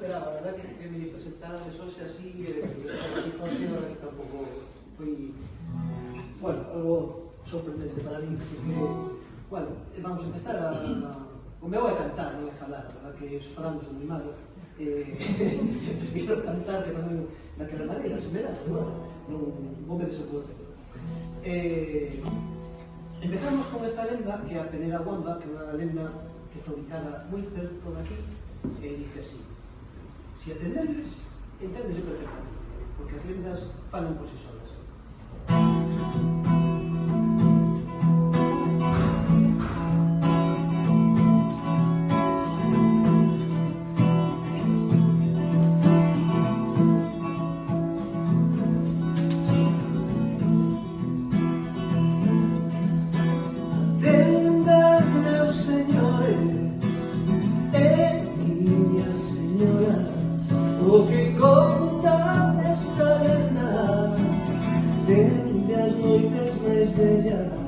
esperaba, a verdad que me presentaran eso así, que tampouco foi, bueno, algo sorprendente para mí, así que, bueno, vamos a empezar o meu é cantar, non é falar, a verdad que os falamos son moi malos, quero cantar que tamén daquela maneira, se me dá, non vou me desacudir. Empezamos con esta lenda, que é a Peneda Guamba, que é unha lenda que está ubicada moi certo daqui, e dice así: si atendedes, enténdese perfectamente, porque as lendas falan por si solas. O que conta esta lenda vende as noites máis bellas